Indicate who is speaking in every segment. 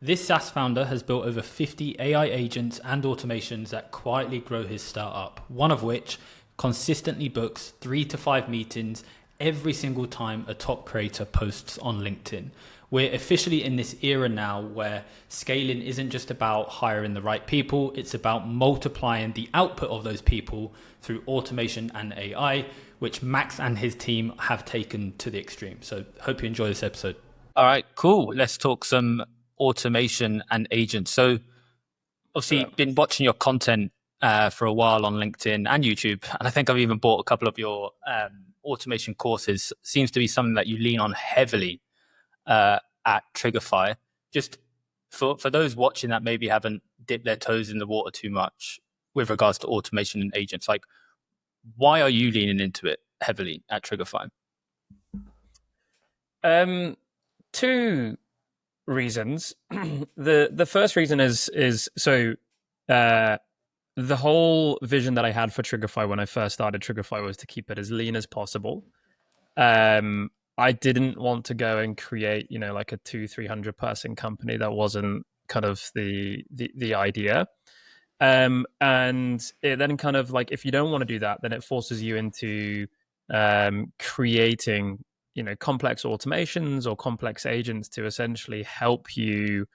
Speaker 1: This SaaS founder has built over 50 AI agents and automations that quietly grow his startup, one of which consistently books 3 to 5 meetings every single time a top creator posts on LinkedIn. We're officially in this era now where scaling isn't just about hiring the right people, it's about multiplying the output of those people through automation and AI, which Max and his team have taken to the extreme. So hope you enjoy this episode. All right, cool. Let's talk some automation and agents. So obviously been watching your content for a while on LinkedIn and YouTube, and I think I've even bought a couple of your automation courses. Seems to be something that you lean on heavily at Trigify. Just for those watching that maybe haven't dipped their toes in the water too much with regards to automation and agents, like why are you leaning into it heavily at Trigify?
Speaker 2: Two reasons. The first reason is so the whole vision that I had for Trigify when I first started Trigify was to keep it as lean as possible. I didn't want to go and create, like a 200-300 person company. That wasn't kind of the idea. And it then kind of like, if you don't want to do that, then it forces you into creating, complex automations or complex agents to essentially help you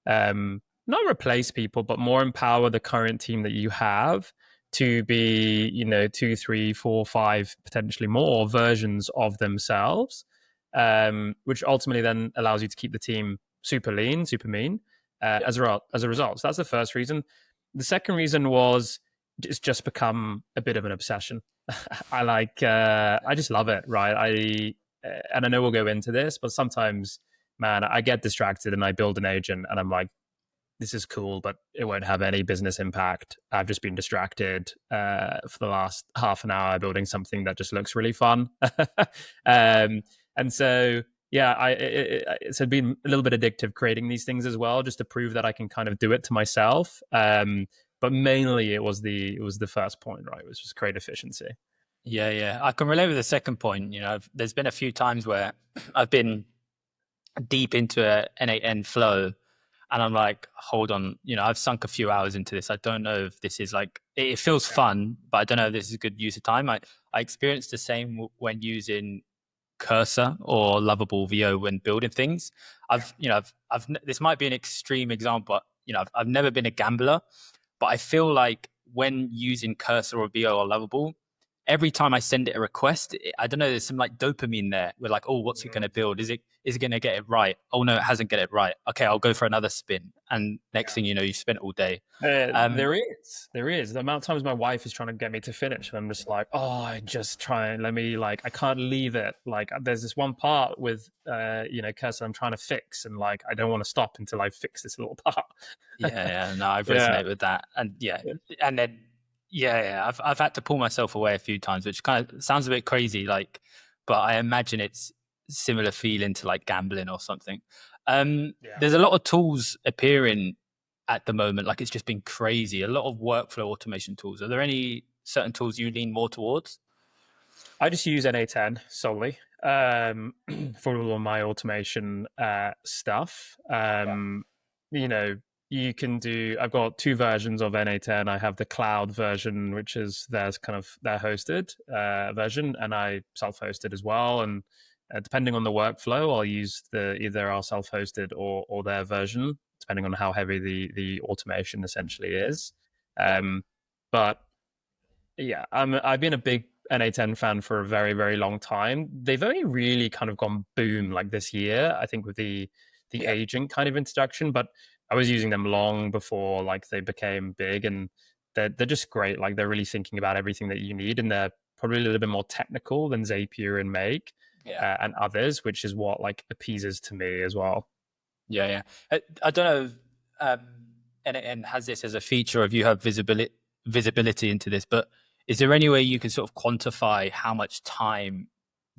Speaker 2: not replace people, but more empower the current team that you have to be, 2, 3, 4, 5, potentially more versions of themselves, which ultimately then allows you to keep the team super lean, super mean as a result. So that's the first reason. The second reason was it's just become a bit of an obsession. I just love it, right? And I know we'll go into this, but sometimes, man, I get distracted and I build an agent and I'm like, this is cool, but it won't have any business impact. I've just been distracted for the last half an hour building something that just looks really fun. And so, yeah, it's been a little bit addictive creating these things as well, just to prove that I can kind of do it to myself. But mainly it was the first point, right? It was just create efficiency.
Speaker 1: Yeah. I can relate with the second point. There's been a few times where I've been deep into a N8N flow and I'm like, hold on, I've sunk a few hours into this. I don't know if this is like, it feels fun, but I don't know if this is a good use of time. I experienced the same when using Cursor or Lovable VO when building things. This might be an extreme example, but I've never been a gambler, but I feel like when using Cursor or VO or Lovable, every time I send it a request, I don't know, there's some like dopamine there. We're like, oh, what's it going to build? Is it going to get it right? Oh no, it hasn't get it right. Okay, I'll go for another spin. And next thing you know, you spent all day.
Speaker 2: There is. The amount of times my wife is trying to get me to finish, and I'm just like, oh, I just try and I can't leave it. Like, there's this one part with, Cursor I'm trying to fix, and like, I don't want to stop until I fix this little part.
Speaker 1: No, I resonate with that. And and then, I've had to pull myself away a few times, which kind of sounds a bit crazy, like, but I imagine it's similar feeling to like gambling or something. There's a lot of tools appearing at the moment, like it's just been crazy. A lot of workflow automation tools. Are there any certain tools you lean more towards?
Speaker 2: I just use N8N solely for all of my automation stuff. You can do. I've got two versions of N8N. I have the cloud version, which is their hosted version, and I self-hosted as well. And depending on the workflow, I'll use either our self-hosted or their version, depending on how heavy the automation essentially is. But yeah, I've been a big N8N fan for a very, very long time. They've only really kind of gone boom like this year, I think, with the agent kind of introduction. But I was using them long before like they became big, and they're just great. Like, they're really thinking about everything that you need, and they're probably a little bit more technical than Zapier and Make and others, which is what like appeases to me as well.
Speaker 1: I don't know if N8N has this as a feature of you have visibility into this, but is there any way you can sort of quantify how much time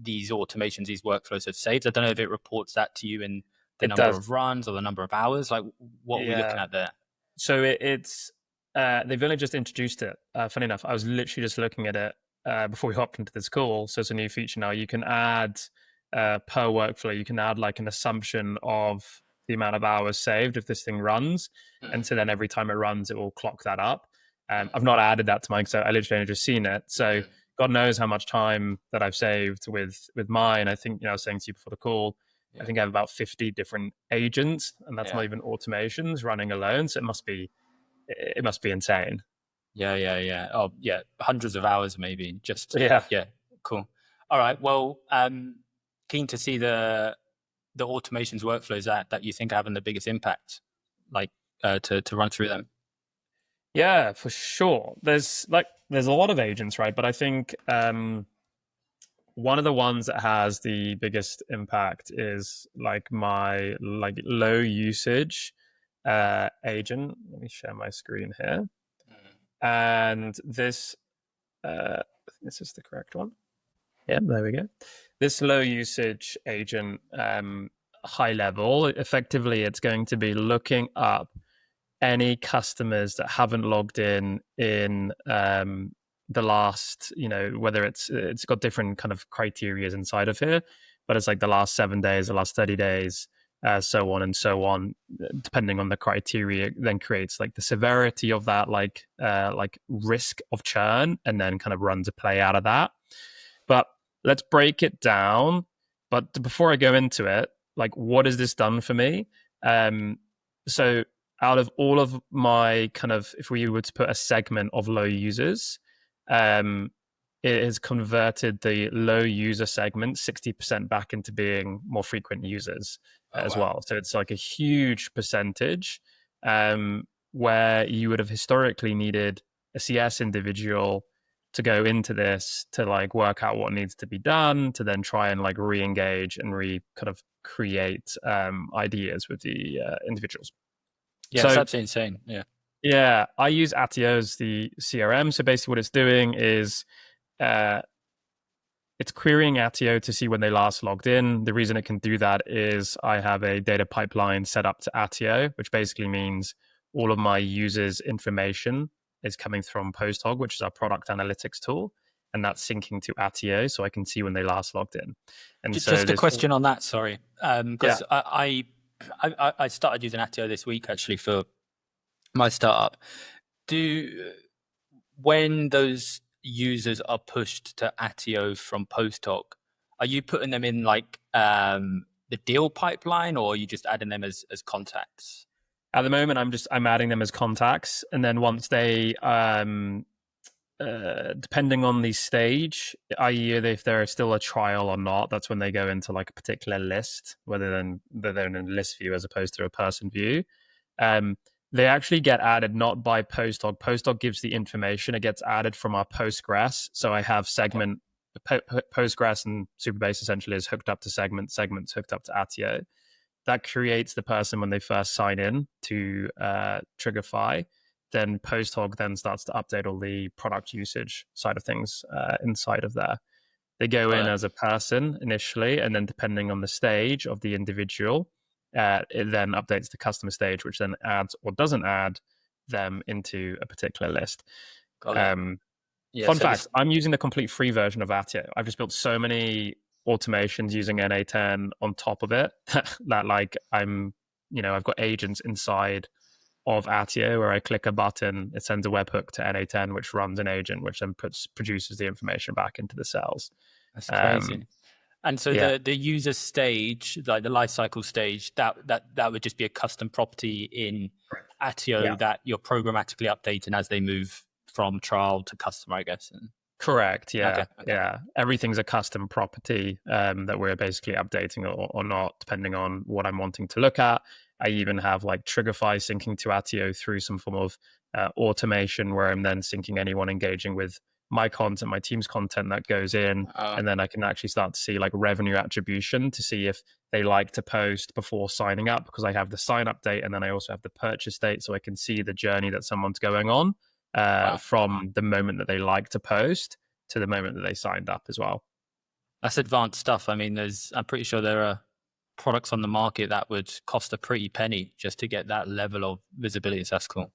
Speaker 1: these automations, these workflows have saved? I don't know if it reports that to you in the number of runs or the number of hours. Like, what are we looking at there?
Speaker 2: So it's they've only just introduced it. Funny enough, I was literally just looking at it before we hopped into this call. So it's a new feature now. You can add per workflow. You can add like an assumption of the amount of hours saved if this thing runs.
Speaker 1: Mm.
Speaker 2: And so then every time it runs, it will clock that up. I've not added that to mine because I literally only just seen it. So God knows how much time that I've saved with mine. I think, I was saying to you before the call, I think I have about 50 different agents, and that's not even automations running alone. So it must be insane.
Speaker 1: Yeah. Oh, yeah. Hundreds of hours, maybe. Just
Speaker 2: Yeah.
Speaker 1: Cool. All right. Well, keen to see the automations workflows that you think are having the biggest impact, like to run through them.
Speaker 2: Yeah, for sure. There's a lot of agents, right? But I think one of the ones that has the biggest impact is like my low usage agent. Let me share my screen here. And this this is the correct one. Yeah, there we go. This low usage agent, high level, effectively it's going to be looking up any customers that haven't logged in the last, whether it's got different kind of criterias inside of here, but it's like the last 7 days, the last 30 days, so on and so on, depending on the criteria, then creates like the severity of that, like risk of churn, and then kind of runs a play out of that. But let's break it down. But before I go into it, like, what has this done for me? So out of all of my kind of, if we were to put a segment of low users, it has converted the low user segment 60% back into being more frequent users well. So it's like a huge percentage where you would have historically needed a CS individual to go into this to like work out what needs to be done, to then try and like re-engage and kind of create ideas with the individuals.
Speaker 1: Yeah, so, it's absolutely insane.
Speaker 2: Yeah, I use Attio as the CRM. So basically what it's doing is it's querying Attio to see when they last logged in. The reason it can do that is I have a data pipeline set up to Attio, which basically means all of my users' information is coming from PostHog, which is our product analytics tool, and that's syncing to Attio, so I can see when they last logged in. And
Speaker 1: just a question on that, sorry, because I started using Attio this week actually for my startup. When those users are pushed to Attio from PostHog, are you putting them in like the deal pipeline, or are you just adding them as contacts?
Speaker 2: At the moment, I'm adding them as contacts, and then once they depending on the stage, i.e. if they're still a trial or not, that's when they go into like a particular list, whether they're in a list view as opposed to a person view. They actually get added not by PostHog. PostHog gives the information. It gets added from our Postgres. So I have segment, Postgres and Supabase essentially is hooked up to segment, segment's hooked up to Attio. That creates the person when they first sign in to Trigify. Then PostHog then starts to update all the product usage side of things inside of there. They go in as a person initially, and then depending on the stage of the individual, it then updates the customer stage, which then adds or doesn't add them into a particular list. Fun fact, I'm using the complete free version of Attio. I've just built so many automations using NA10 on top of it that like I've got agents inside of Attio where I click a button, it sends a webhook to NA10, which runs an agent, which then produces the information back into the cells.
Speaker 1: That's crazy. And so the user stage, like the lifecycle stage, that would just be a custom property in Attio that you're programmatically updating as they move from trial to customer, I guess.
Speaker 2: Correct. Yeah. Okay. Yeah. Everything's a custom property that we're basically updating or not, depending on what I'm wanting to look at. I even have like Trigify syncing to Attio through some form of automation where I'm then syncing anyone engaging with my content, my team's content that goes in. And then I can actually start to see like revenue attribution to see if they like to post before signing up, because I have the sign up date and then I also have the purchase date. So I can see the journey that someone's going on from the moment that they like to post to the moment that they signed up as well.
Speaker 1: That's advanced stuff. I mean, I'm pretty sure there are products on the market that would cost a pretty penny just to get that level of visibility. So that's cool.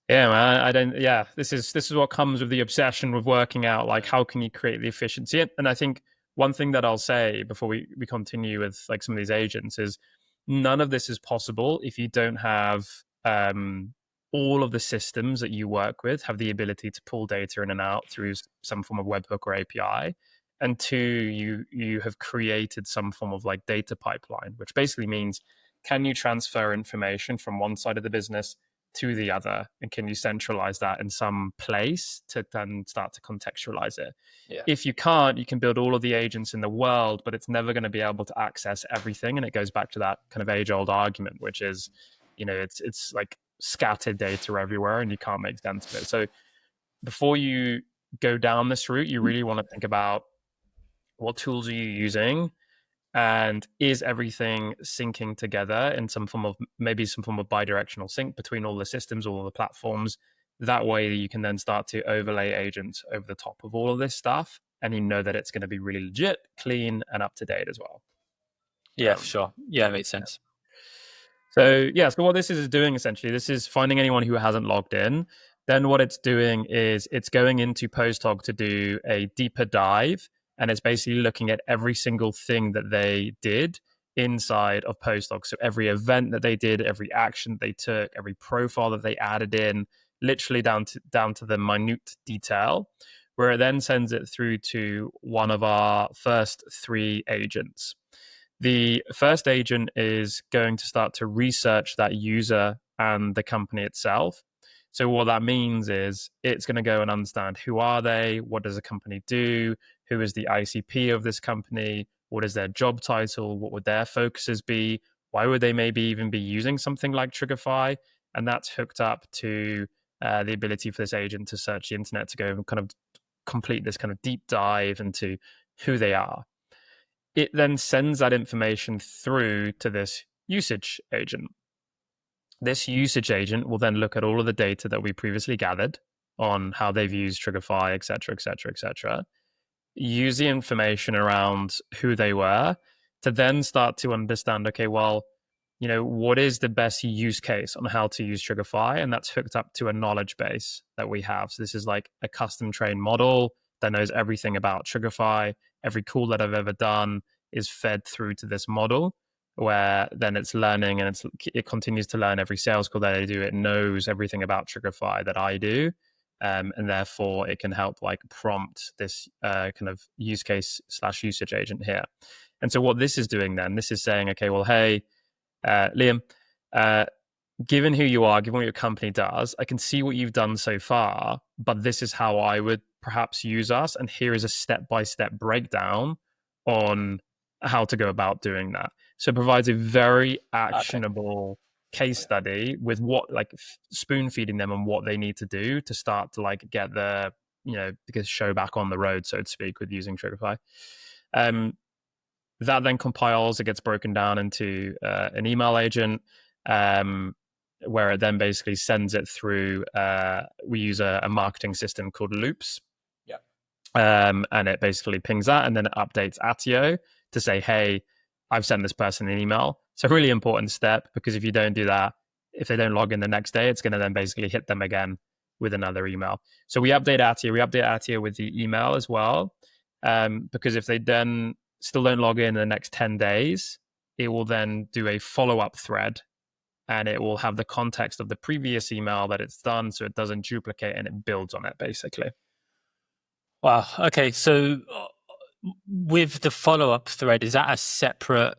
Speaker 2: Yeah, man. This is what comes with the obsession with working out, like, how can you create the efficiency? And I think one thing that I'll say before we continue with like some of these agents is none of this is possible if you don't have all of the systems that you work with have the ability to pull data in and out through some form of webhook or API. And two, you have created some form of like data pipeline, which basically means, can you transfer information from one side of the business to the other, and can you centralize that in some place to then start to contextualize it?
Speaker 1: Yeah.
Speaker 2: If you can't, you can build all of the agents in the world, but it's never going to be able to access everything. And it goes back to that kind of age-old argument, which is, it's like scattered data everywhere and you can't make sense of it. So before you go down this route, you really want to think about, what tools are you using, and is everything syncing together in some form of, maybe some form of bidirectional sync between all the systems, all the platforms. That way you can then start to overlay agents over the top of all of this stuff, and you know that it's going to be really legit, clean, and up to date as well.
Speaker 1: Yeah, for sure. Yeah, it makes sense.
Speaker 2: So yeah, so what this is doing essentially, this is finding anyone who hasn't logged in. Then what it's doing is it's going into Posthog to do a deeper dive, and it's basically looking at every single thing that they did inside of Posthog. So every event that they did, every action they took, every profile that they added in, literally down to the minute detail, where it then sends it through to one of our first three agents. The first agent is going to start to research that user and the company itself. So what that means is it's going to go and understand, who are they? What does the company do? Who is the ICP of this company? What is their job title? What would their focuses be? Why would they maybe even be using something like Trigify? And that's hooked up to the ability for this agent to search the internet, to go and kind of complete this kind of deep dive into who they are. It then sends that information through to this usage agent. This usage agent will then look at all of the data that we previously gathered on how they've used Trigify, et cetera, et cetera, et cetera, use the information around who they were to then start to understand, okay, well, what is the best use case on how to use Trigify? And that's hooked up to a knowledge base that we have. So this is like a custom trained model that knows everything about Trigify. Every call that I've ever done is fed through to this model, where then it's learning, and it continues to learn every sales call that I do. It knows everything about Trigify that I do. And therefore it can help like prompt this kind of use case / usage agent here. And so what this is doing then, this is saying, okay, well, hey, Liam, given who you are, given what your company does, I can see what you've done so far, but this is how I would perhaps use us. And here is a step-by-step breakdown on how to go about doing that. So it provides a very actionable case study with what, like, spoon feeding them on what they need to do to start to like get the, because show back on the road, so to speak, with using Trigify. That then compiles, it gets broken down into an email agent, where it then basically sends it through. We use a marketing system called Loops.
Speaker 1: Yeah.
Speaker 2: And it basically pings that, and then it updates Attio to say, hey, I've sent this person an email. It's a really important step, because if you don't do that, if they don't log in the next day, it's going to then basically hit them again with another email. So we update Attio with the email as well, because if they then still don't log in the next 10 days, it will then do a follow-up thread, and it will have the context of the previous email that it's done, so it doesn't duplicate, and it builds on it basically.
Speaker 1: Wow. Okay. So with the follow-up thread, is that a separate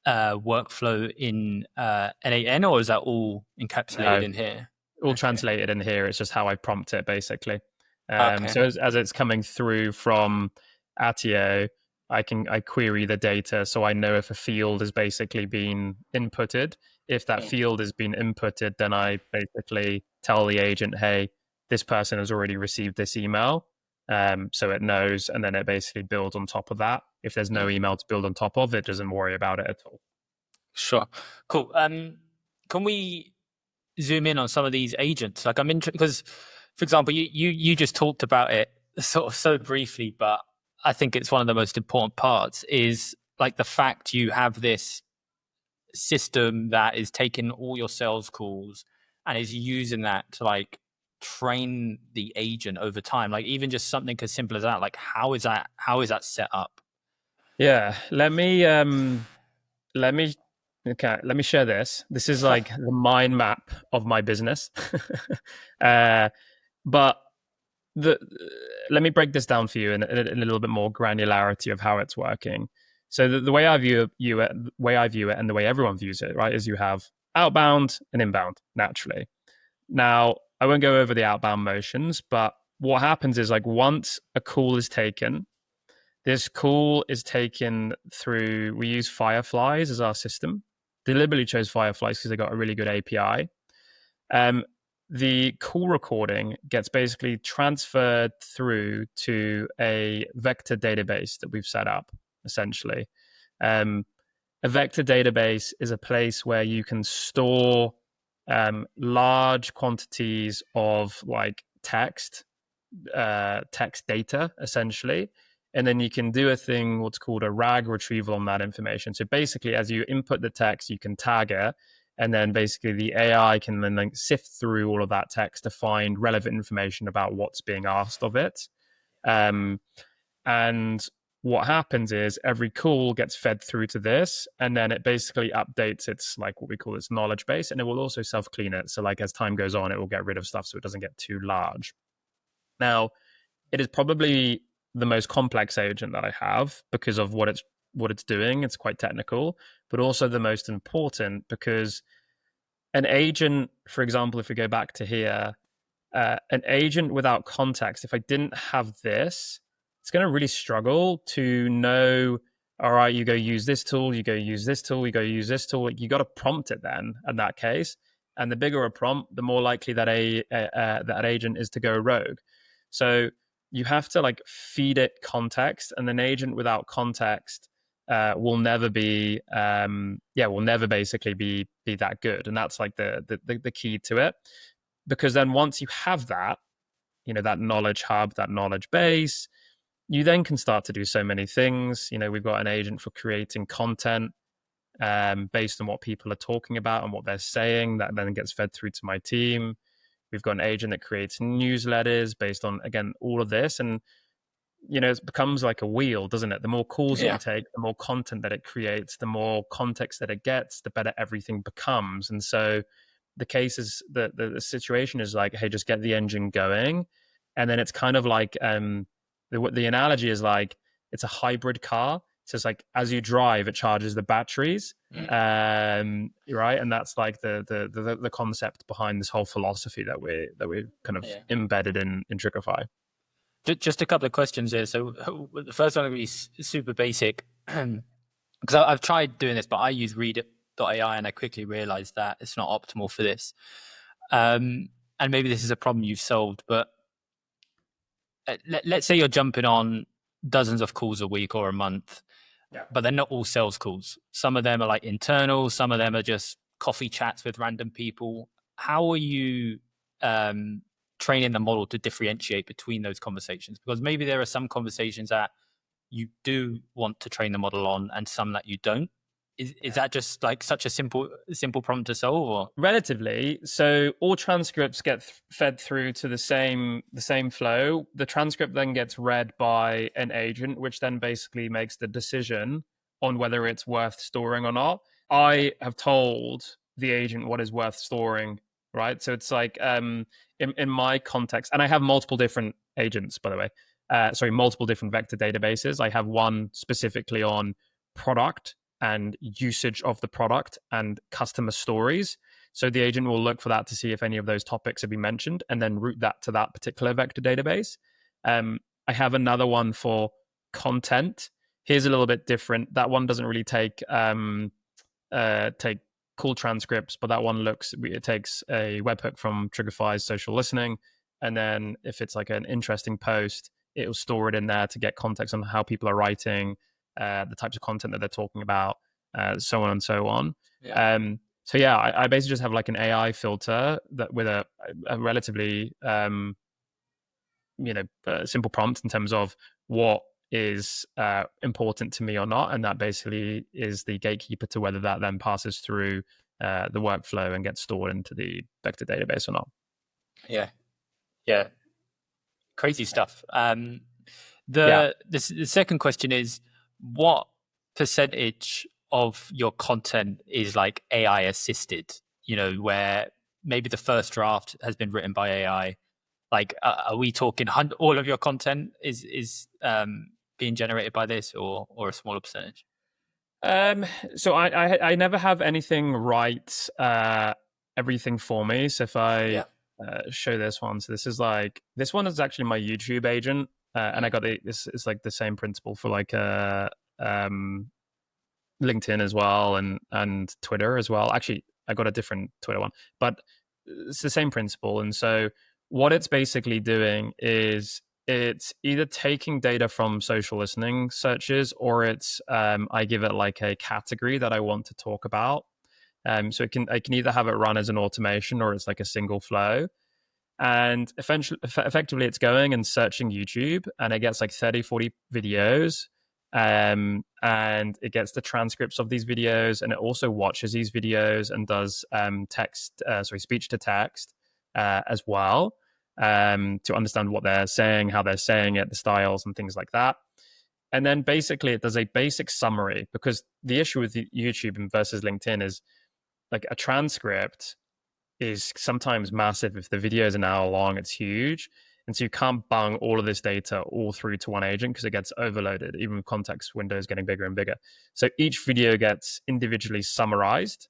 Speaker 1: workflow in N8N, or is that all encapsulated in here?
Speaker 2: All translated in here. It's just how I prompt it basically.
Speaker 1: Okay.
Speaker 2: So as it's coming through from Attio, I query the data, so I know if a field has basically been inputted. If that field has been inputted, then I basically tell the agent, hey, this person has already received this email. So it knows, and then it basically builds on top of that. If there's no email to build on top of, it doesn't worry about it at all.
Speaker 1: Sure. Cool. Can we zoom in on some of these agents? Like, I'm interested because, for example, you just talked about it sort of so briefly, but I think it's one of the most important parts, is like the fact you have this system that is taking all your sales calls and is using that to like train the agent over time. Like even just something as simple as that, like how is that set up?
Speaker 2: Yeah, let me Okay, let me share this. This is like the mind map of my business. But the let me break this down for you in a little bit more granularity of how it's working. So the way I view it, and the way everyone views it, right, is you have outbound and inbound naturally. Now, I won't go over the outbound motions, but what happens is like once a call is taken, this call is taken through, we use Fireflies as our system. Deliberately chose Fireflies because they got a really good API. Um, the call recording gets basically transferred through to a vector database that we've set up, essentially. A vector database is a place where you can store large quantities of like text data, essentially. And then you can do a thing, what's called a RAG retrieval on that information. So basically, as you input the text, you can tag it. And then basically the AI can then like sift through all of that text to find relevant information about what's being asked of it. Um, and what happens is every call gets fed through to this, and then it basically updates its like what we call its knowledge base, and it will also self clean it. So like as time goes on, it will get rid of stuff so it doesn't get too large. Now, it is probably the most complex agent that I have because of what it's doing. It's quite technical, but also the most important because an agent, for example, if we go back to here, an agent without context, if I didn't have this, it's going to really struggle to know, all right, you go use this tool, you go use this tool, you go use this tool. You got to prompt it then in that case. And the bigger a prompt, the more likely that that agent is to go rogue. So you have to like feed it context, and an agent without context will never be will never basically be that good. And that's like the key to it, because then once you have that, that knowledge hub, that knowledge base, you then can start to do so many things. We've got an agent for creating content based on what people are talking about and what they're saying, that then gets fed through to my team. We've got an agent that creates newsletters based on, again, all of this. And it becomes like a wheel, doesn't it? The more calls that you take, the more content that it creates, the more context that it gets, the better everything becomes. And so the case is that the situation is like, hey, just get the engine going. And then it's kind of like the analogy is like it's a hybrid car. So it's like as you drive, it charges the batteries. Right. And that's like the concept behind this whole philosophy that we're kind of embedded in Trigify.
Speaker 1: Just a couple of questions here. So the first one will be super basic, because I've tried doing this, but I use read.ai and I quickly realized that it's not optimal for this. And maybe this is a problem you've solved, but let's say you're jumping on dozens of calls a week or a month, but they're not all sales calls. Some of them are like internal, some of them are just coffee chats with random people. How are you training the model to differentiate between those conversations? Because maybe there are some conversations that you do want to train the model on and some that you don't. Is that just like such a simple problem to solve, or?
Speaker 2: Relatively. So all transcripts get fed through to the same flow. The transcript then gets read by an agent, which then basically makes the decision on whether it's worth storing or not. I have told the agent what is worth storing, right? So it's like in my context, and I have multiple different agents, by the way. Multiple different vector databases. I have one specifically on product and usage of the product and customer stories. So the agent will look for that to see if any of those topics have been mentioned and then route that to that particular vector database. I have another one for content. Here's a little bit different. That one doesn't really take call transcripts, but that one takes a webhook from Trigify's social listening. And then if it's like an interesting post, it will store it in there to get context on how people are writing, the types of content that they're talking about, so on and so on. I basically just have like an AI filter that with a relatively simple prompt in terms of what is important to me or not, and that basically is the gatekeeper to whether that then passes through the workflow and gets stored into the vector database or not.
Speaker 1: Yeah, crazy stuff. The second question is, what percentage of your content is like AI assisted, where maybe the first draft has been written by AI? Like, are we talking all of your content is being generated by this, or a smaller percentage?
Speaker 2: So I never have anything write everything for me. So if I
Speaker 1: Yeah.
Speaker 2: show this one, so this one is actually my YouTube agent, and I got this. It's like the same principle for like um, LinkedIn as well, and Twitter as well. Actually, I got a different Twitter one, but it's the same principle. And so what it's basically doing is it's either taking data from social listening searches, or it's I give it like a category that I want to talk about. So I can either have it run as an automation, or it's like a single flow. And effectively it's going and searching YouTube, and it gets like 30, 40 videos, and it gets the transcripts of these videos, and it also watches these videos and does speech to text as well, to understand what they're saying, how they're saying it, the styles and things like that. And then basically it does a basic summary, because the issue with YouTube versus LinkedIn is like a transcript is sometimes massive. If the video is an hour long, it's huge. And so you can't bung all of this data all through to one agent, because it gets overloaded, even with context windows getting bigger and bigger. So each video gets individually summarized,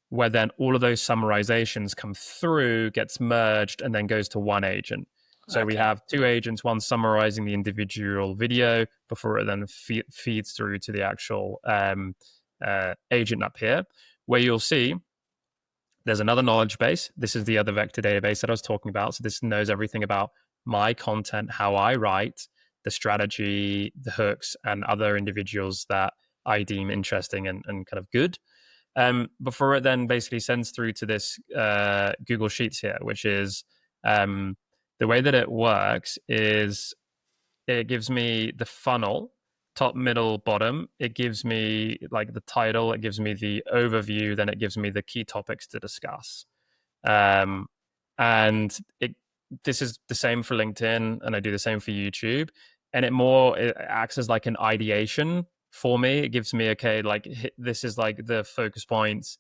Speaker 2: where then all of those summarizations come through, gets merged, and then goes to one agent. So we have two agents, one summarizing the individual video before it then feeds through to the actual agent up here, where you'll see there's another knowledge base. This is the other vector database that I was talking about. So this knows everything about my content, how I write, the strategy, the hooks, and other individuals that I deem interesting and kind of good. Before it then basically sends through to this Google Sheets here, which is the way that it works is it gives me the funnel, top, middle, bottom. It gives me like the title, it gives me the overview, then it gives me the key topics to discuss. Um, and this is the same for LinkedIn, and I do the same for YouTube. And it acts as like an ideation for me. It gives me, okay, like this is like the focus points.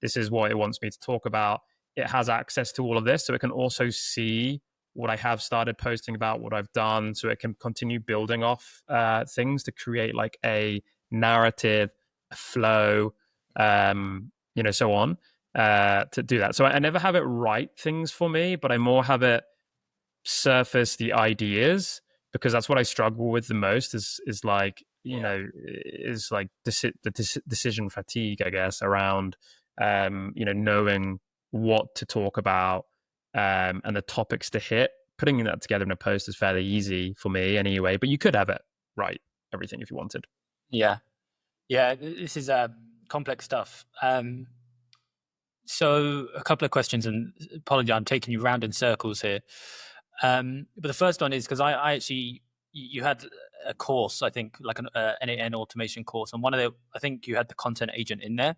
Speaker 2: This is what it wants me to talk about. It has access to all of this, so it can also see what I have started posting about, what I've done, so it can continue building off things to create like a narrative, a flow, so on, to do that. So I never have it write things for me, but I more have it surface the ideas, because that's what I struggle with the most is like, is like the decision fatigue, I guess, around, knowing what to talk about, and the topics to hit. Putting that together in a post is fairly easy for me anyway, but you could have it write everything if you wanted.
Speaker 1: Yeah. This is complex stuff. So a couple of questions, and apology, I'm taking you round in circles here. But the first one is because I actually, you had a course, I think, like an automation course, and I think you had the content agent in there.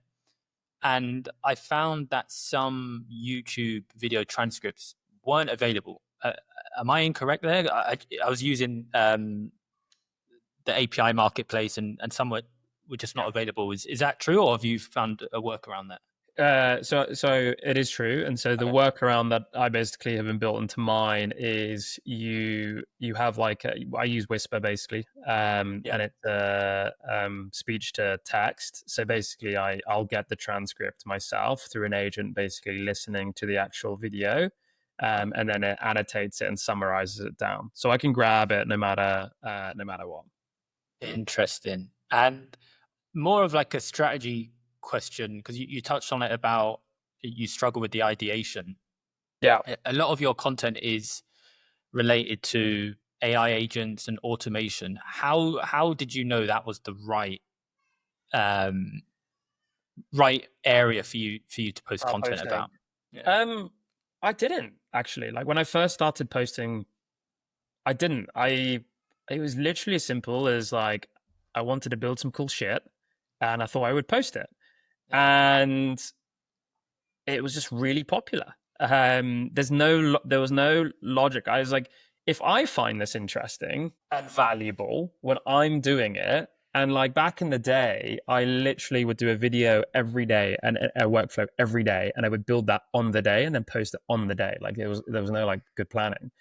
Speaker 1: And I found that some YouTube video transcripts weren't available. Am I incorrect there? I was using the API marketplace, and some were just not available. Is that true, or have you found a workaround there?
Speaker 2: So it is true, and so the workaround that I basically have been built into mine is you have like I use Whisper basically, and it's speech to text. So basically, I'll get the transcript myself through an agent, basically listening to the actual video, and then it annotates it and summarizes it down, so I can grab it no matter what.
Speaker 1: Interesting. And more of like a strategy question, because you touched on it about you struggle with the ideation.
Speaker 2: Yeah.
Speaker 1: A lot of your content is related to AI agents and automation. How did you know that was the right area for you to post content about?
Speaker 2: Yeah. I didn't actually. Like when I first started posting, I didn't. It was literally as simple as like I wanted to build some cool shit, and I thought I would post it, and it was just really popular. There was no logic. I was like, if I find this interesting and valuable when I'm doing it, And like back in the day, I literally would do a video every day and a workflow every day, and I would build that on the day and then post it on the day. Like there was no like good planning.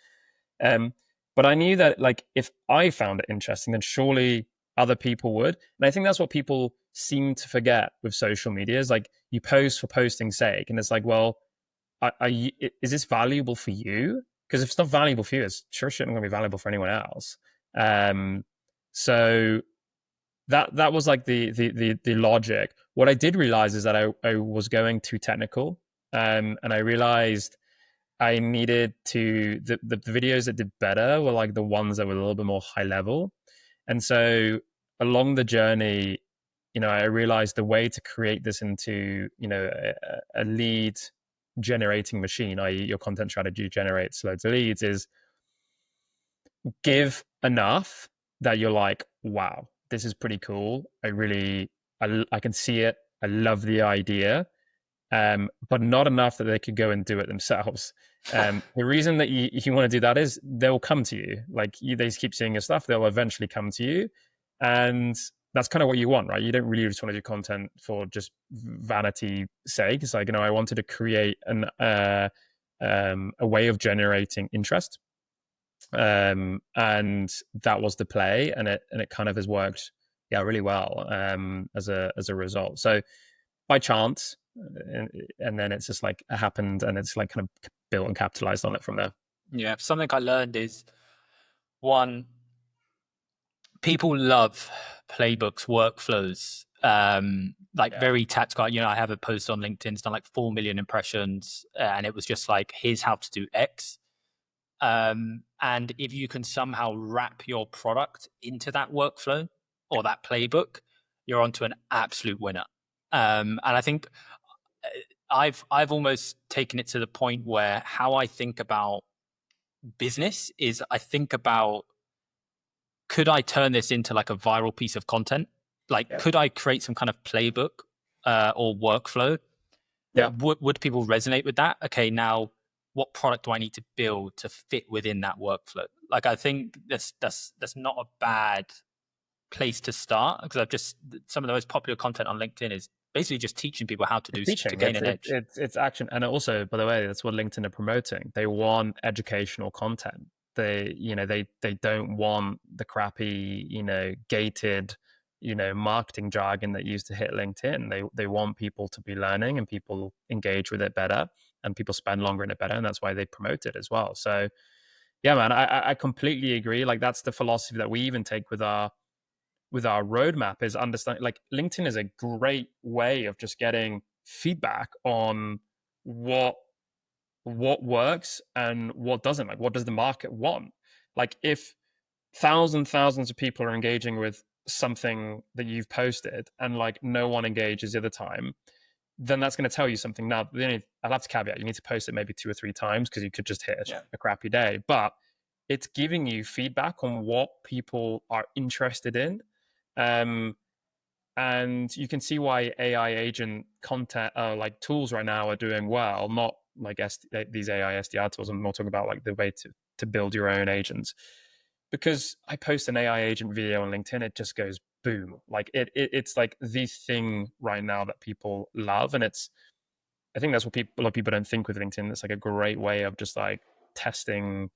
Speaker 2: Um, but I knew that like if I found it interesting, then surely other people would. And I think that's what people seem to forget with social media is like you post for posting's sake, and it's like, well, is this valuable for you? Because if it's not valuable for you, it's sure shit not going to be valuable for anyone else. So that was like the logic. What I did realize is that I was going too technical, and I realized I needed to the videos that did better were like the ones that were a little bit more high level. And so along the journey, I realized the way to create this into, a lead generating machine, i.e. your content strategy generates loads of leads, is give enough that you're like, wow, this is pretty cool. I can see it. I love the idea. But not enough that they could go and do it themselves. The reason that you want to do that is they'll come to you. Like they keep seeing your stuff, they'll eventually come to you, and that's kind of what you want, right? You don't really just want to do content for just vanity sake. It's like, I wanted to create a way of generating interest, and that was the play, and it kind of has worked, yeah, really well as a result. So by chance, and then it's just like it happened, and it's like kind of built and capitalized on it from there.
Speaker 1: Yeah, something I learned is one, people love playbooks, workflows, very tactical. I have a post on LinkedIn, it's done like 4 million impressions, and it was just like, here's how to do X. And if you can somehow wrap your product into that workflow or that playbook, you're onto an absolute winner. And I think I've almost taken it to the point where how I think about business is I think about, could I turn this into like a viral piece of content? Like, could I create some kind of playbook or workflow?
Speaker 2: Yeah.
Speaker 1: Would people resonate with that? Okay, now what product do I need to build to fit within that workflow? Like, I think that's not a bad place to start, because I've just, some of the most popular content on LinkedIn is basically just teaching people how to to gain an edge.
Speaker 2: It's action. And also, by the way, that's what LinkedIn are promoting. They want educational content. They don't want the crappy, gated, marketing jargon that used to hit LinkedIn. They want people to be learning, and people engage with it better, and people spend longer in it better, and that's why they promote it as well. So yeah, man, I completely agree. Like that's the philosophy that we even take with our roadmap, is understanding like LinkedIn is a great way of just getting feedback on what works and what doesn't. Like what does the market want? Like if thousands of people are engaging with something that you've posted and like no one engages the other time, then that's going to tell you something. Now I'll have to caveat, you need to post it maybe 2 or 3 times because you could just hit a crappy day, but it's giving you feedback on what people are interested in. And you can see why AI agent content like tools right now are doing well, not like these AI SDR tools. I'm more talking about like the way to build your own agents. Because I post an AI agent video on LinkedIn, it just goes boom. Like it's like the thing right now that people love. And I think that's what a lot of people don't think with LinkedIn. It's like a great way of just like testing,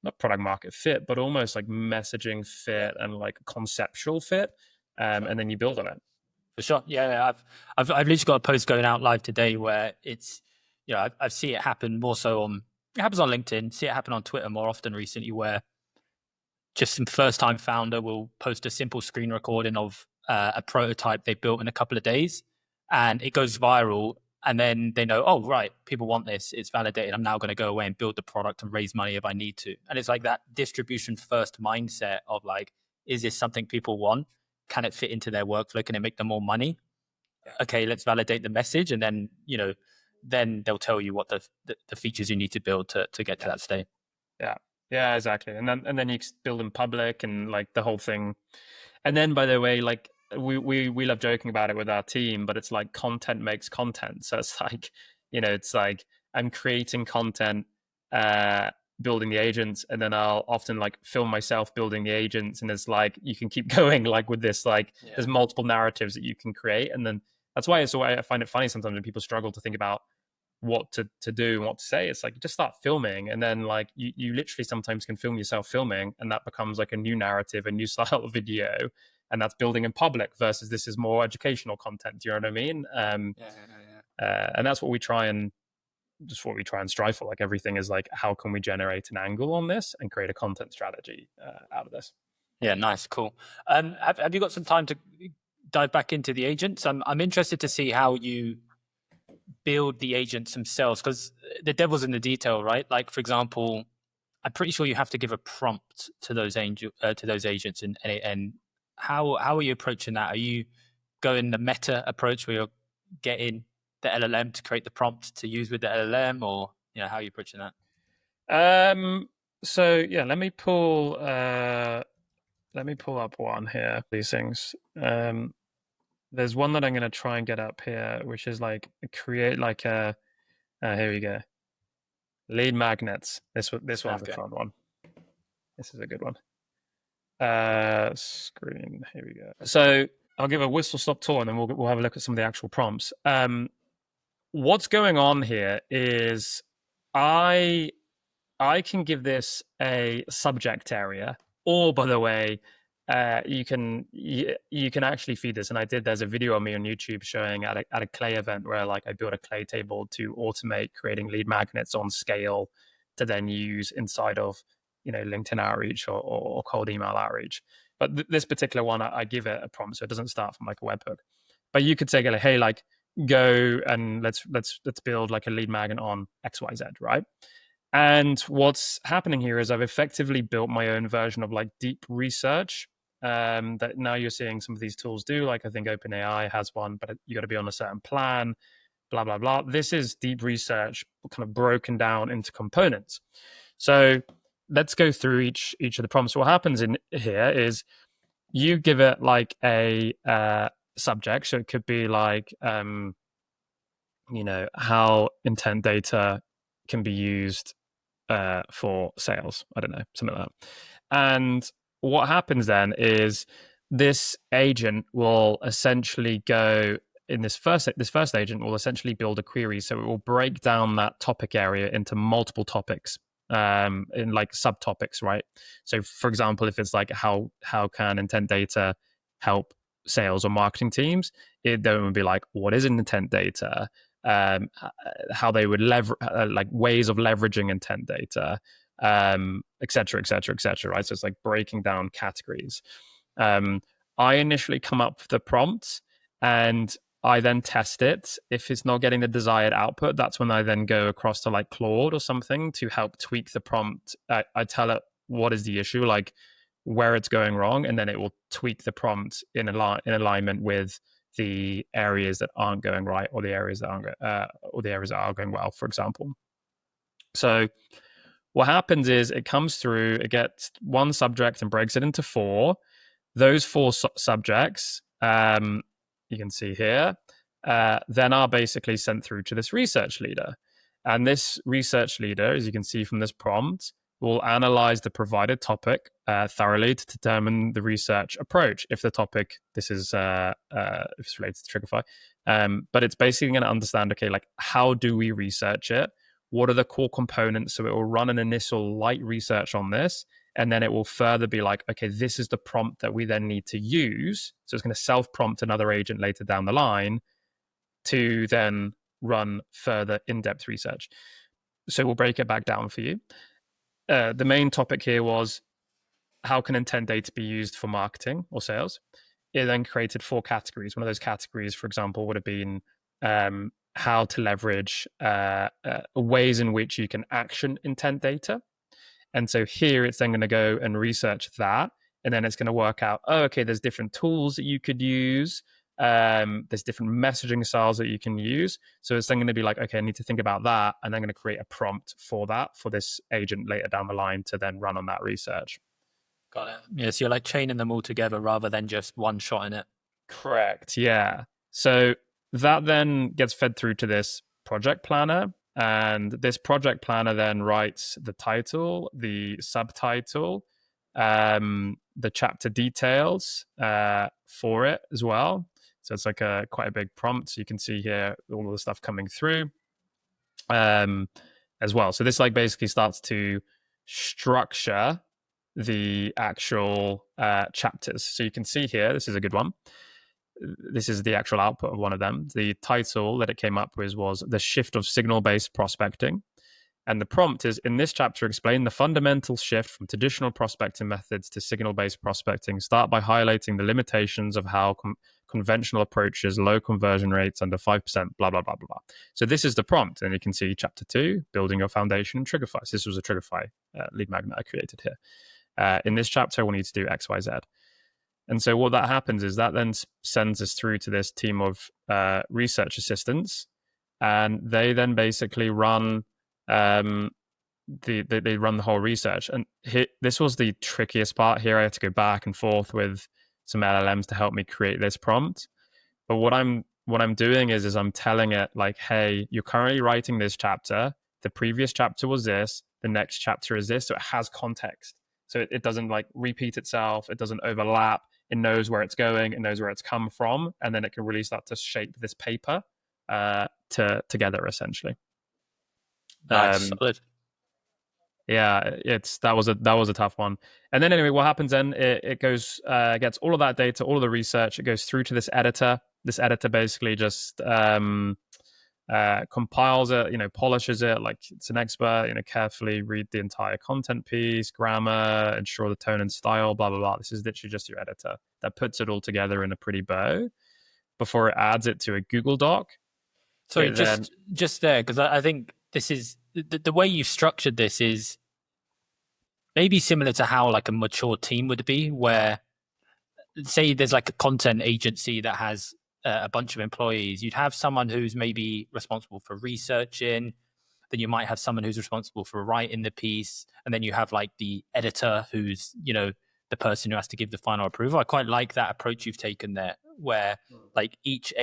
Speaker 2: not product market fit, but almost like messaging fit and like conceptual fit. And then you build on it.
Speaker 1: For sure. Yeah. I've literally got a post going out live today where it's, I see it happen more so it happens on LinkedIn, see it happen on Twitter more often recently, where just some first time founder will post a simple screen recording of a prototype they built in a couple of days, and it goes viral. And then they know, oh, right, people want this. It's validated. I'm now going to go away and build the product and raise money if I need to. And it's like that distribution first mindset of like, is this something people want? Can it fit into their workflow? Can it make them more money? Okay, let's validate the message. And then, then they'll tell you what the features you need to build to get to that state.
Speaker 2: Yeah, exactly. And then you build in public and like the whole thing. And then, by the way, like we love joking about it with our team, but it's like content makes content. So it's like, it's like I'm creating content building the agents, and then I'll often like film myself building the agents, and it's like you can keep going like with this, like there's multiple narratives that you can create. And then that's why I find it funny sometimes when people struggle to think about what to do and what to say. It's like you just start filming, and then like you literally sometimes can film yourself filming, and that becomes like a new narrative, a new style of video, and that's building in public versus this is more educational content. Do you know what I mean? And that's what we try and strive for. Like everything is like, how can we generate an angle on this and create a content strategy out of this?
Speaker 1: Yeah, nice, cool. Have you got some time to dive back into the agents? I'm interested to see how you build the agents themselves, because the devil's in the detail, right? Like, for example, I'm pretty sure you have to give a prompt to those agents, and how are you approaching that? Are you going the meta approach where you're getting the LLM to create the prompt to use with the LLM, or how are you approaching that?
Speaker 2: So yeah, let me pull up one here. These things. There's one that I'm going to try and get up here, which is like create like a. Here we go. Lead magnets. This one's a fun one. This is a good one. Screen. Here we go. So I'll give a whistle stop tour, and then we'll have a look at some of the actual prompts. What's going on here is I can give this a subject area, or by the way, you can actually feed this, and I did. There's a video on me on YouTube showing at a clay event where like I built a clay table to automate creating lead magnets on scale to then use inside of LinkedIn outreach or cold email outreach. But this particular one, I give it a prompt, so it doesn't start from like a webhook. But you could say, like, hey, like go and let's build like a lead magnet on XYZ, right? And what's happening here is I've effectively built my own version of like deep research that now you're seeing some of these tools do. Like I think OpenAI has one, but you got to be on a certain plan, blah, blah, blah. This is deep research kind of broken down into components. So let's go through each of the prompts. What happens in here is you give it like a subject. So it could be like, how intent data can be used for sales. I don't know, something like that. And what happens then is this agent will essentially go in this first agent will essentially build a query. So it will break down that topic area into multiple topics in like subtopics, right? So for example, if it's like how can intent data help sales or marketing teams, it then would be like, what is intent data? How they would like ways of leveraging intent data, et cetera, et cetera, et cetera, right? So it's like breaking down categories. I initially come up with the prompt and I then test it. If it's not getting the desired output, that's when I then go across to like Claude or something to help tweak the prompt. I tell it what is the issue, like where it's going wrong, and then it will tweak the prompt in alignment with the areas that aren't going right, or the areas that are going well, for example. So what happens is it comes through, it gets one subject and breaks it into four. Those four subjects, you can see here, then are basically sent through to this research leader. And this research leader, as you can see from this prompt, will analyze the provided topic thoroughly to determine the research approach. If the topic, this is if it's related to Trigify, but it's basically going to understand, okay, like how do we research it? What are the core components? So it will run an initial light research on this, and then it will further be like, okay, this is the prompt that we then need to use. So it's going to self-prompt another agent later down the line to then run further in-depth research. So we'll break it back down for you. The main topic here was how can intent data be used for marketing or sales? It then created four categories. One of those categories, for example, would have been how to leverage ways in which you can action intent data. And so here it's then going to go and research that. And then it's going to work out, oh, okay, there's different tools that you could use. There's different messaging styles that you can use. So it's then going to be like, okay, I need to think about that. And I'm going to create a prompt for that, for this agent later down the line to then run on that research.
Speaker 1: Got it. Yeah, so you're like chaining them all together rather than just one shot in it.
Speaker 2: Correct. Yeah. So that then gets fed through to this project planner. And this project planner then writes the title, the subtitle, the chapter details for it as well. So it's like quite a big prompt. So you can see here all of the stuff coming through as well. So this like basically starts to structure the actual chapters. So you can see here, this is a good one. This is the actual output of one of them. The title that it came up with was The Shift of Signal-Based Prospecting. And the prompt is, in this chapter, explain the fundamental shift from traditional prospecting methods to signal-based prospecting. Start by highlighting the limitations of how conventional approaches, low conversion rates under 5%, blah, blah, blah, blah, blah. So this is the prompt. And you can see chapter 2, building your foundation in Trigify. So this was a Trigify lead magnet I created here. In this chapter, I want you to do X, Y, Z. And so what that happens is that then sends us through to this team of research assistants. And they then basically run they run the whole research. And this was the trickiest part here. I had to go back and forth with some LLMs to help me create this prompt. But what I'm doing is I'm telling it like, hey, you're currently writing this chapter. The previous chapter was this. The next chapter is this. So it has context. So it doesn't like repeat itself. It doesn't overlap. It knows where it's going. It knows where it's come from. And then it can really start to shape this paper together, essentially.
Speaker 1: Nice, solid.
Speaker 2: Yeah, that was a tough one. And then anyway, what happens then? It goes gets all of that data, all of the research. It goes through to this editor. This editor basically just compiles it, polishes it like it's an expert. Carefully read the entire content piece, grammar, ensure the tone and style, blah blah blah. This is literally just your editor that puts it all together in a pretty bow before it adds it to a Google Doc.
Speaker 1: Sorry, just there, because I think this is the way you've structured this is maybe similar to how like a mature team would be, where say there's like a content agency that has a bunch of employees. You'd have someone who's maybe responsible for researching, then you might have someone who's responsible for writing the piece, and then you have like the editor who's the person who has to give the final approval. I quite like that approach you've taken there, where like each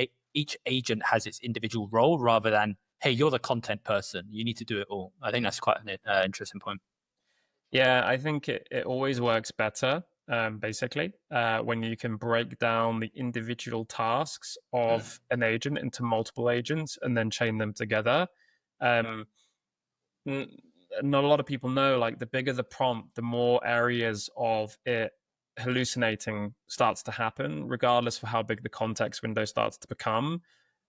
Speaker 1: agent has its individual role rather than, hey, you're the content person, you need to do it all. I think that's quite an interesting point.
Speaker 2: Yeah, I think it always works better, basically, when you can break down the individual tasks of an agent into multiple agents and then chain them together. Not a lot of people know, like the bigger the prompt, the more areas of it hallucinating starts to happen, regardless of how big the context window starts to become.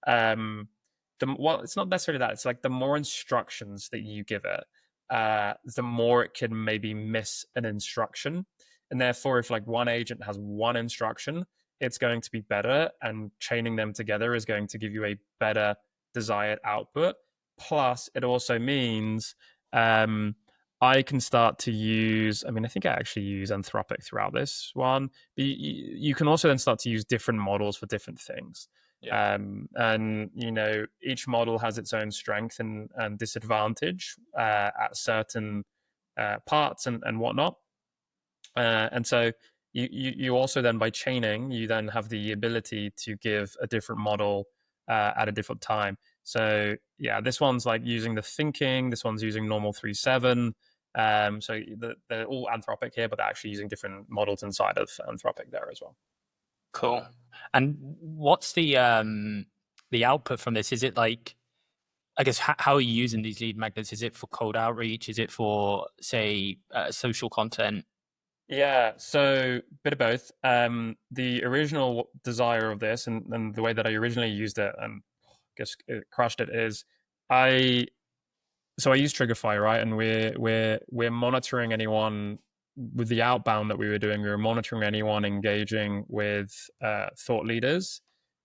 Speaker 2: It's not necessarily that. It's like the more instructions that you give it, the more it can maybe miss an instruction. And therefore, if like one agent has one instruction, it's going to be better, and chaining them together is going to give you a better desired output. Plus, it also means I can start to use, I think I actually use Anthropic throughout this one. But you can also then start to use different models for different things. Yeah. And each model has its own strength and disadvantage at certain parts and whatnot. And so you also then, by chaining, you then have the ability to give a different model at a different time. So yeah, this one's like using the thinking. This one's using normal 3.7. So they're all Anthropic here, but they're actually using different models inside of Anthropic there as well.
Speaker 1: Cool. And what's the output from this? Is it like, I guess, how are you using these lead magnets? Is it for cold outreach? Is it for, say, social content?
Speaker 2: Yeah, so bit of both. The original desire of this and the way that I originally used it, and I guess it crushed it, is I use Trigify, right? And we're monitoring anyone with the outbound that we were doing. We were monitoring anyone engaging with thought leaders.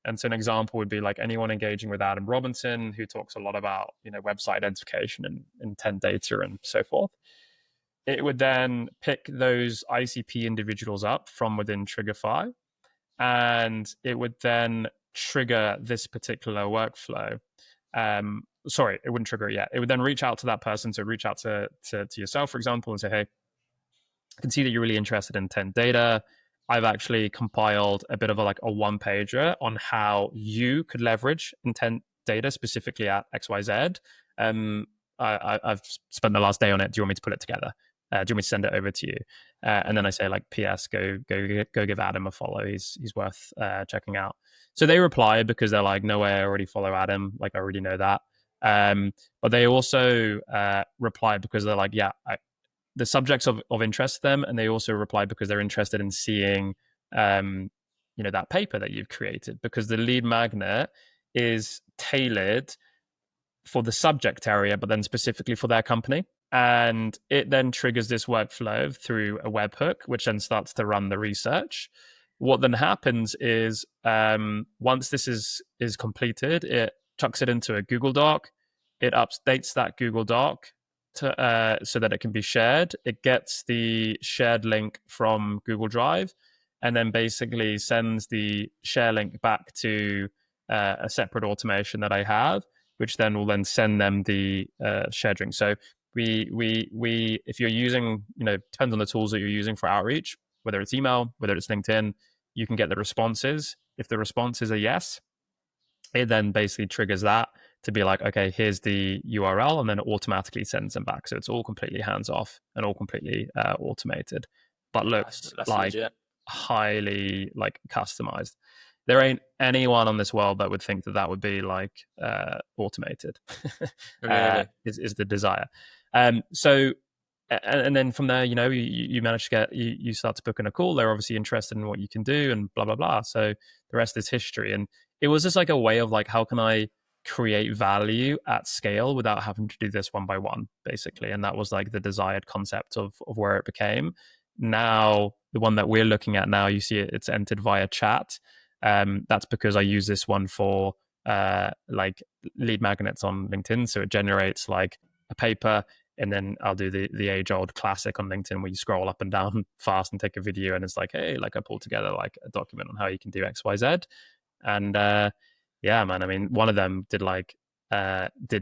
Speaker 2: And so an example would be like anyone engaging with Adam Robinson, who talks a lot about website identification and intent data and so forth. It would then pick those ICP individuals up from within Trigify, and it would then trigger this particular workflow. Sorry, it wouldn't trigger it yet. It would then reach out to that person. So reach out to yourself, for example, and say, hey, I can see that you're really interested in intent data. I've actually compiled a bit of a one-pager on how you could leverage intent data specifically at XYZ. I've spent the last day on it. Do you want me to put it together? Do you want me to send it over to you? And then I say like, P.S. Go give Adam a follow. He's worth checking out. So they reply because they're like, no way, I already follow Adam. Like I already know that. But they also reply because they're like, yeah, the subjects of interest to them, and they also reply because they're interested in seeing that paper that you've created, because the lead magnet is tailored for the subject area, but then specifically for their company. And it then triggers this workflow through a webhook, which then starts to run the research. What then happens is once this is completed, it chucks it into a Google Doc. It updates that Google Doc so that it can be shared. It gets the shared link from Google Drive, and then basically sends the share link back to a separate automation that I have, which then will then send them the shared link. So we if you're using, depends on the tools that you're using for outreach, whether it's email, whether it's LinkedIn, you can get the responses. If the response is a yes, it then basically triggers that to be like, okay, here's the URL, and then it automatically sends them back. So it's all completely hands off and all completely automated, but looks
Speaker 1: That's
Speaker 2: like
Speaker 1: legit.
Speaker 2: highly like customized. There ain't anyone on this world that would think that would be like automated.
Speaker 1: Really?
Speaker 2: Is the desire. So and then from there, you manage to get, you start to book in a call. They're obviously interested in what you can do and blah, blah, blah. So the rest is history. And it was just like a way of like, how can I create value at scale without having to do this one by one, basically. And that was like the desired concept of where it became. Now, the one that we're looking at now, you see it's entered via chat. That's because I use this one for like lead magnets on LinkedIn. So it generates like a paper, and then I'll do the age old classic on LinkedIn where you scroll up and down fast and take a video, and it's like, hey, like I pulled together like a document on how you can do X, Y, Z. And yeah, man, I mean, one of them did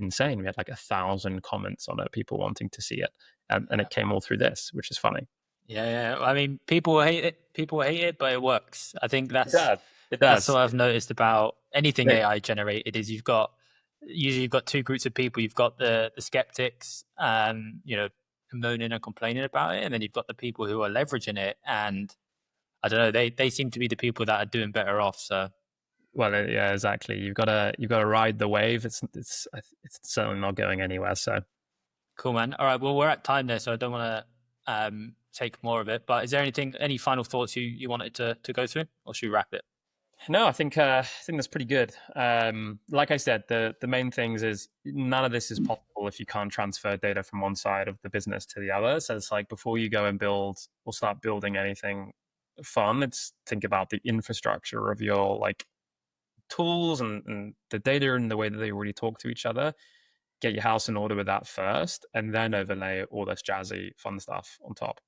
Speaker 2: insane. We had like 1,000 comments on it, people wanting to see it. And it came all through this, which is funny.
Speaker 1: Yeah. I mean, people hate it, but it works. I think
Speaker 2: It does. It
Speaker 1: that's
Speaker 2: does.
Speaker 1: what I've noticed about anything
Speaker 2: They,
Speaker 1: AI generated is usually you've got two groups of people. You've got the skeptics, moaning and complaining about it, and then you've got the people who are leveraging it. And I don't know, they seem to be the people that are doing better off. So
Speaker 2: well, yeah, exactly. You've got to ride the wave. It's certainly not going anywhere. So
Speaker 1: cool, man. All right, well, we're at time there, so I don't want to take more of it. But is there any final thoughts you wanted to go through, or should we wrap it?
Speaker 2: no, I think that's pretty good. Like I said, the main things is none of this is possible if you can't transfer data from one side of the business to the other. So it's like before you go and build or start building anything fun, it's think about the infrastructure of your like tools and the data and the way that they already talk to each other. Get your house in order with that first, and then overlay all this jazzy fun stuff on top.